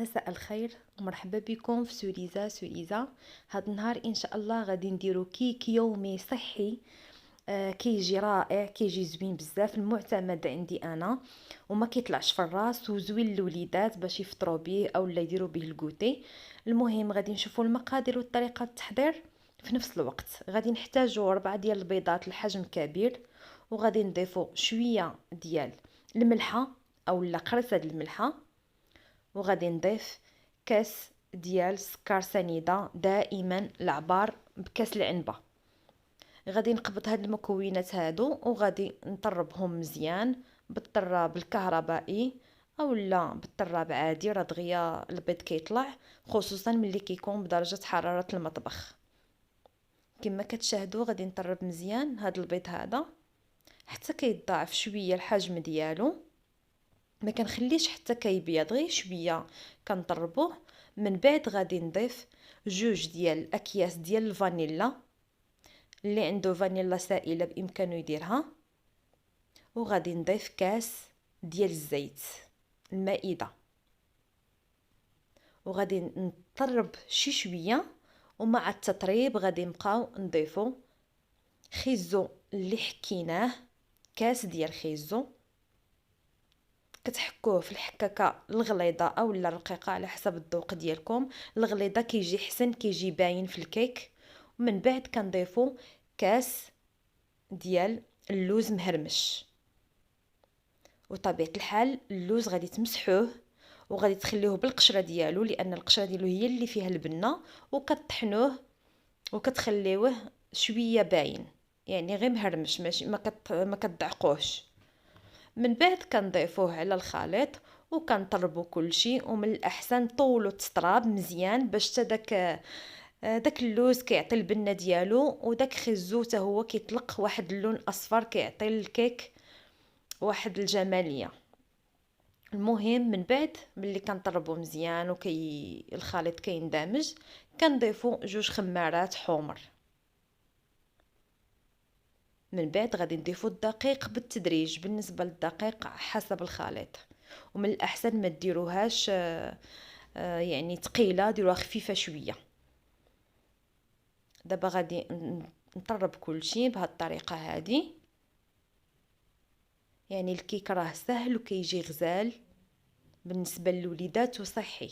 مساء الخير ومرحبا بكم في سوريزا. هاد النهار ان شاء الله غادي نديرو كيك يومي صحي. كيجي رائع، كيجي زوين بزاف، المعتمد عندي انا وما كيطلعش في الراس وزوين للوليدات باش يفطروا به او لا يديروا به الكوتي. المهم غادي نشوفوا المقادير وطريقه التحضير في نفس الوقت. غادي نحتاجوا 4 ديال البيضات الحجم كبير، وغادي نضيفوا شويه ديال الملحه او لا قرصه ديال الملحه، وغادي نضيف كاس ديال سكر سنيده، دائما العبار بكاس العنبه. غادي نقبض هاد المكونات هادو وغادي نطربهم مزيان بالطراب الكهربائي او لا بالطراب عادي، راه دغيا البيض كيطلع، خصوصا ملي كيكون بدرجه حراره المطبخ. كما كتشاهدوا غادي نطرب مزيان هاد البيض هذا حتى كيتضاعف شويه الحجم ديالو، ما كنخليش حتى كيبيض، غير شويه كنطربوه. من بعد غادي نضيف 2 ديال الاكياس ديال الفانيلا، اللي عنده فانيلا سائله بامكانه يديرها، وغادي نضيف كاس ديال الزيت المائده، وغادي نطرب شي شويه. ومع التطريب غادي نبقاو نضيفو خيزو اللي حكيناه، كاس ديال خيزو كتحكوه في الحكاكه الغليظه او لا الرقيقه على حسب الذوق ديالكم. الغليظه كيجي حسن، كيجي باين في الكيك. ومن بعد كنضيفوا كاس ديال اللوز مهرمش، وطبيعه الحال اللوز غادي تمسحوه وغادي تخليوه بالقشره ديالو، لان القشره ديالو هي اللي فيها البنه، وكطحنوه وكتخليوه شويه باين، يعني غير مهرمش، ماشي ما كتدعقوهش. من بعد كنضيفوه على الخليط وكنطربوا كلشي. ومن الاحسن طولوا التطراب مزيان باش حتى داك اللوز كيعطي البنه ديالو، وداك خيزو حتى هو كيطلق واحد اللون اصفر كيعطي الكيك واحد الجماليه. المهم من بعد ملي كنطربوا مزيان الخليط كيندمج، كنضيفوا 2 خمارات حمر. من بعد غادي نضيفوا الدقيق بالتدريج، بالنسبه للدقيق حسب الخليط، ومن الاحسن ما ديروهاش يعني ثقيله، ديروها خفيفه شويه. دابا غادي نطرب كلشي بهذه الطريقه هذه. يعني الكيك راه سهل وكيجي غزال بالنسبه للوليدات وصحي.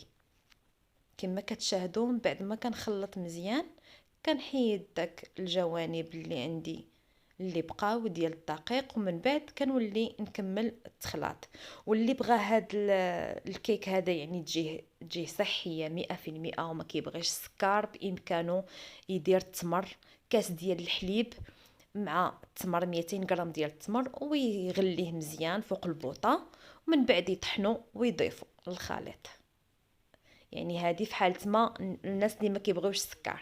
كما كتشاهدوا من بعد ما كنخلط مزيان كنحيد داك الجوانب اللي عندي اللي بقاو ديال الدقيق، ومن بعد كنولي نكمل التخلاط. واللي بغى هاد الكيك هذا يعني تجيه صحيه 100% وما كيبغيش السكر، بامكانه يدير التمر، كاس ديال الحليب مع التمر، 200 غرام ديال التمر، ويغليه مزيان فوق البوطه، ومن بعد يطحنوا ويضيفوا الخليط. يعني هذه في حاله ما الناس اللي ما كيبغيوش السكر.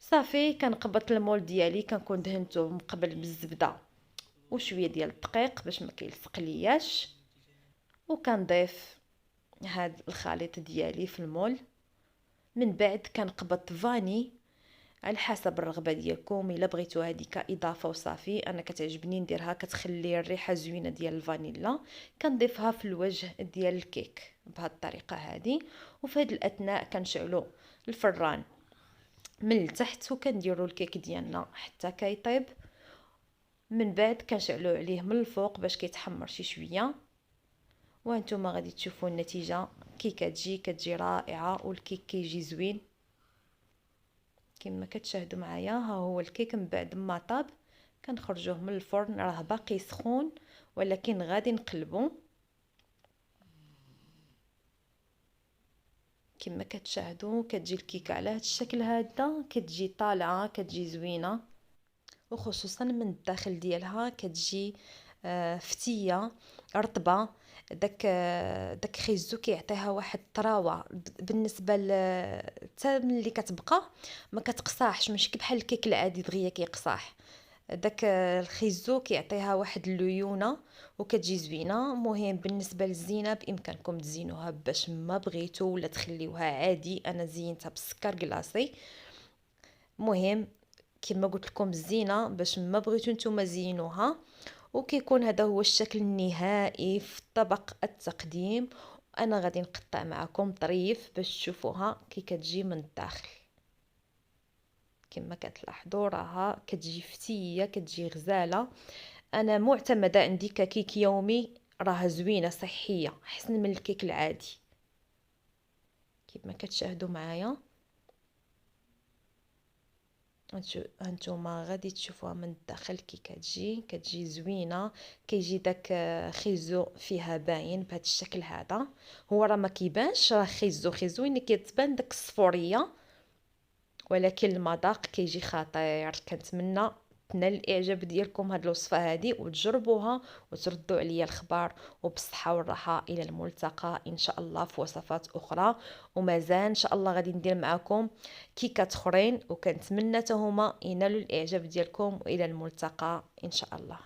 صافي كنقبط المول ديالي، كنكون دهنته من قبل بالزبده وشويه ديال الدقيق باش ما كيلصق لياش، وكنضيف هاد الخليط ديالي في المول. من بعد كنقبط فاني على حسب الرغبه ديالكم، الا بغيتو هذيك اضافه وصافي. انا كتعجبني نديرها، كتخلي الريحه زوينه ديال الفانيلا. كنضيفها في الوجه ديال الكيك بهذه الطريقه هذه. وفي هذا الاثناء كنشعلوا الفران من التحت وكنديروا الكيك ديالنا حتى كيطيب. من بعد كنشعلوا عليه من الفوق باش كيتحمر شي شويه، وانتم غادي تشوفوا النتيجه كي كتجي رائعه، والكيك كيجي زوين كما كتشاهدوا معايا. ها هو الكيك من بعد ما طاب كنخرجوه من الفرن، راه باقي سخون ولكن غادي نقلبو كما كتشاهدوا. كتجي الكيكه على هذا الشكل هذا، كتجي طالعه كتجي زوينه، وخصوصا من الداخل ديالها كتجي فتيه رطبه. داك خيزو كيعطيها واحد الطراوه بالنسبه حتى ملي كتبقى ما كتقصاحش، ماشي بحال الكيك العادي دغيا كيقصاح. داك الخيزو كيعطيها واحد الليونه وكتجي زوينه. مهم بالنسبه للزينه بامكانكم تزينوها باش ما بغيتو، ولا تخليوها عادي. انا زينتها بالسكر كلاصي. مهم كما قلت لكم الزينه باش ما بغيتو نتوما زينوها. وكيكون هذا هو الشكل النهائي في طبق التقديم. انا غادي نقطع معكم طريف باش تشوفوها كي كتجي من الداخل. كما كتلاحظوا راها كتجي فتيه كتجي غزاله. انا معتمده عندي ككيك يومي، راها زوينه صحيه احسن من الكيك العادي كما كتشاهدوا معايا. هانتوما غادي تشوفوها من الداخل كي كتجي زوينه. كيجي داك خيزو فيها باين بهذا الشكل هذا. هو راه ما كيبانش راه خيزو اللي كتبان داك الصفوريه، ولكن المذاق كيجي خطير. كنتمنى تنال الاعجاب ديالكم هاد الوصفه هادي وتجربوها وتردوا عليا الخبر. وبالصحه والراحه الى الملتقى ان شاء الله في وصفات اخرى. ومازال ان شاء الله غادي ندير معكم كيكات اخرين، وكنتمنى حتى هما ينالوا الاعجاب ديالكم. والى الملتقى ان شاء الله.